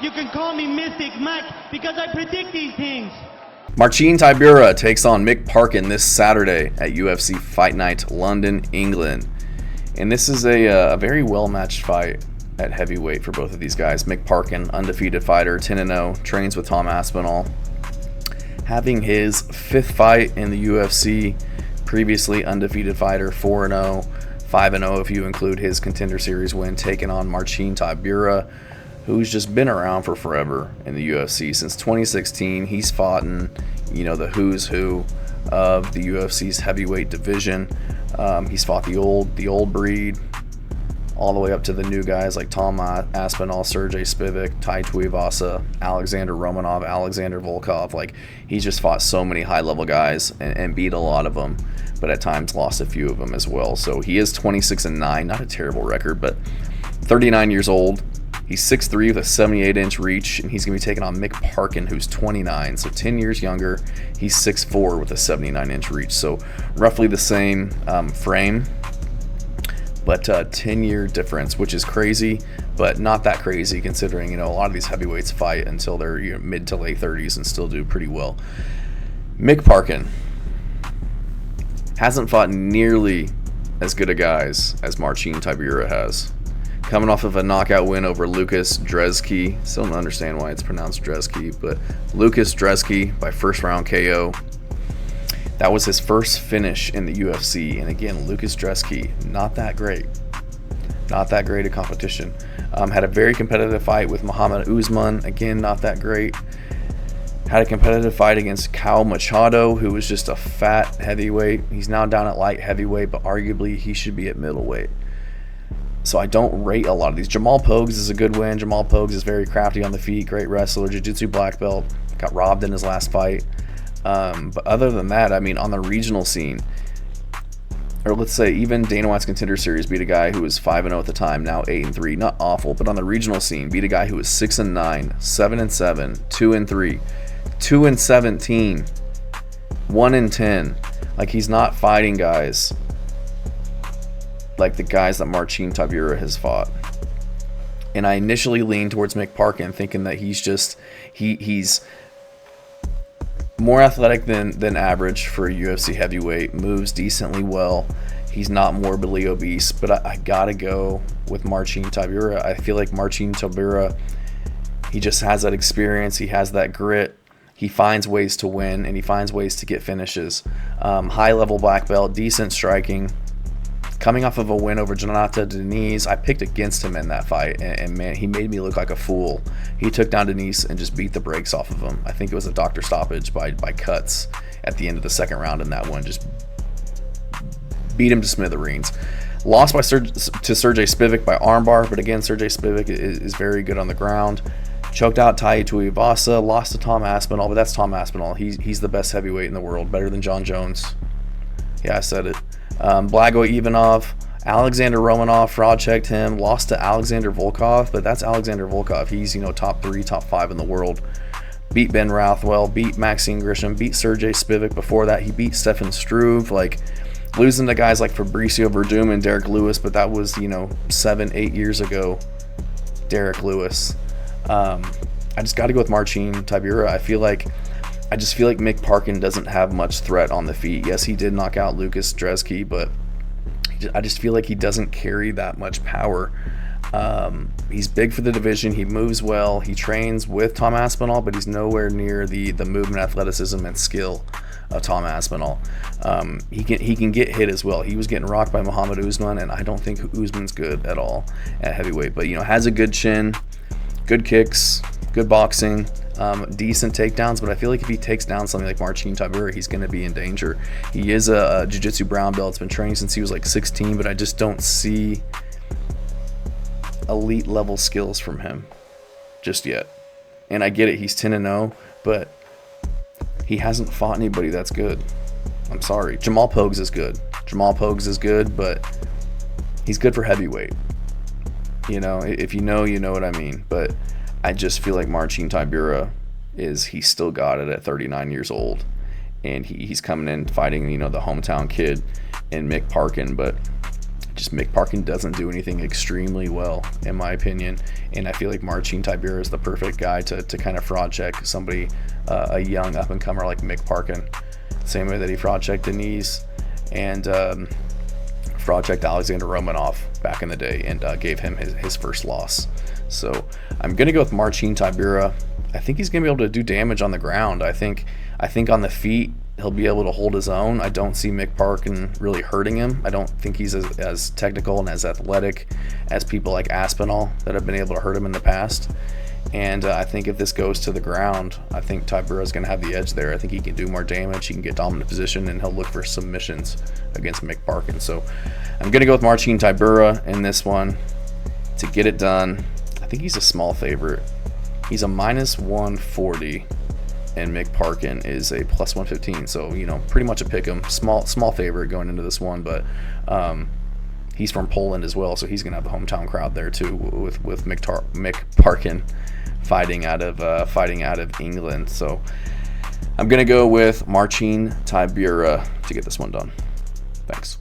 You can call me Mystic Mike because I predict these things. Marcin Tybura takes on Mick Parkin this Saturday at UFC Fight Night London, England. And this is a very well-matched fight at heavyweight for both of these guys. Mick Parkin, undefeated fighter, 10-0, trains with Tom Aspinall. Having his fifth fight in the UFC, previously undefeated fighter, 4-0, 5-0 if you include his Contender Series win, taking on Marcin Tybura, who's just been around for forever in the UFC. Since 2016, he's fought in, the who's who of the UFC's heavyweight division. He's fought the old breed, all the way up to the new guys like Tom Aspinall, Sergey Spivak, Tai Tuivasa, Alexander Romanov, Alexander Volkov. Like, he's just fought so many high-level guys and beat a lot of them, but at times lost a few of them as well. So he is 26-9, not a terrible record, but 39 years old. He's 6'3" with a 78-inch reach, and he's going to be taking on Mick Parkin, who's 29, so 10 years younger. He's 6'4" with a 79-inch reach, so roughly the same frame, but 10-year difference, which is crazy, but not that crazy considering, a lot of these heavyweights fight until they're mid to late 30s and still do pretty well. Mick Parkin hasn't fought nearly as good a guys as Marcin Tybura has. Coming off of a knockout win over Lucas Drezky. Still don't understand why it's pronounced Drezky, but Lucas Drezky by first round KO. That was his first finish in the UFC. And again, Lucas Drezky, not that great. Not that great a competition. Had a very competitive fight with Muhammad Usman. Again, not that great. Had a competitive fight against Cal Machado, who was just a fat heavyweight. He's now down at light heavyweight, but arguably he should be at middleweight. So I don't rate a lot of these. Jamal Pogues is a good win. Jamal Pogues is very crafty on the feet, great wrestler, jiu-jitsu black belt. Got robbed in his last fight. But other than that, on the regional scene, or let's say even Dana White's Contender Series beat a guy who was 5-0 at the time, now 8-3. Not awful, but on the regional scene, beat a guy who was 6-9, 7-7, 2-3, 2-17, 1-10. Like, he's not fighting guys like the guys that Marcin Tybura has fought. And I initially leaned towards Mick Parkin, thinking that he's more athletic than average for a UFC heavyweight, moves decently well. He's not morbidly obese, but I gotta go with Marcin Tybura. I feel like Marcin Tybura, he just has that experience, he has that grit, he finds ways to win, and he finds ways to get finishes. High-level black belt, decent striking. Coming off of a win over Jonathan Denise, I picked against him in that fight, and man, he made me look like a fool. He took down Denise and just beat the brakes off of him. I think it was a doctor stoppage by cuts at the end of the second round in that one. Just beat him to smithereens. Lost to Sergey Spivak by armbar, but again, Sergey Spivak is very good on the ground. Choked out Tai Tuivasa, lost to Tom Aspinall, but that's Tom Aspinall. He's the best heavyweight in the world, better than John Jones. Yeah, I said it. Blago Ivanov, Alexander Romanov, fraud checked him, lost to Alexander Volkov, but that's Alexander Volkov. He's, top 3, top 5 in the world. Beat Ben Rothwell, beat Maxine Grisham, beat Sergey Spivak. Before that, he beat Stefan Struve. Like, losing to guys like Fabricio Verdum and Derek Lewis, but that was, 7-8 years ago. Derek Lewis. I just got to go with Marcin Tybura. I just feel like Mick Parkin doesn't have much threat on the feet. Yes, he did knock out Lucas Drezky, but I just feel like he doesn't carry that much power. He's big for the division. He moves well. He trains with Tom Aspinall, but he's nowhere near the movement, athleticism, and skill of Tom Aspinall. He can get hit as well. He was getting rocked by Muhammad Usman, and I don't think Usman's good at all at heavyweight. But, has a good chin, good kicks, good boxing. Decent takedowns, but I feel like if he takes down something like Marcin Tybura, he's going to be in danger. He is a jiu-jitsu brown belt. It's been training since he was like 16, but I just don't see elite level skills from him just yet. And I get it, he's 10-0, but he hasn't fought anybody that's good. I'm sorry. Jamal Pogues is good, but he's good for heavyweight. If you know what I mean. But I just feel like Marcin Tybura he's still got it at 39 years old, and he's coming in fighting, the hometown kid in Mick Parkin. But just Mick Parkin doesn't do anything extremely well, in my opinion. And I feel like Marcin Tybura is the perfect guy to kind of fraud check somebody, a young up-and-comer like Mick Parkin. Same way that he fraud checked Denise and fraud checked Alexander Romanov back in the day and gave him his first loss. So I'm going to go with Marcin Tybura. I think he's going to be able to do damage on the ground. I think on the feet, he'll be able to hold his own. I don't see Mick Parkin really hurting him. I don't think he's as technical and as athletic as people like Aspinall that have been able to hurt him in the past. And I think if this goes to the ground, I think Tybura is going to have the edge there. I think he can do more damage. He can get dominant position, and he'll look for submissions against Mick Parkin. So I'm going to go with Marcin Tybura in this one to get it done. I think he's a small favorite. He's a -140. And Mick Parkin is a +115, so pretty much a pick 'em. Small favorite going into this one, but he's from Poland as well, so he's gonna have the hometown crowd there too, with Mick Parkin fighting out of England. So I'm gonna go with Marcin Tybura to get this one done. Thanks.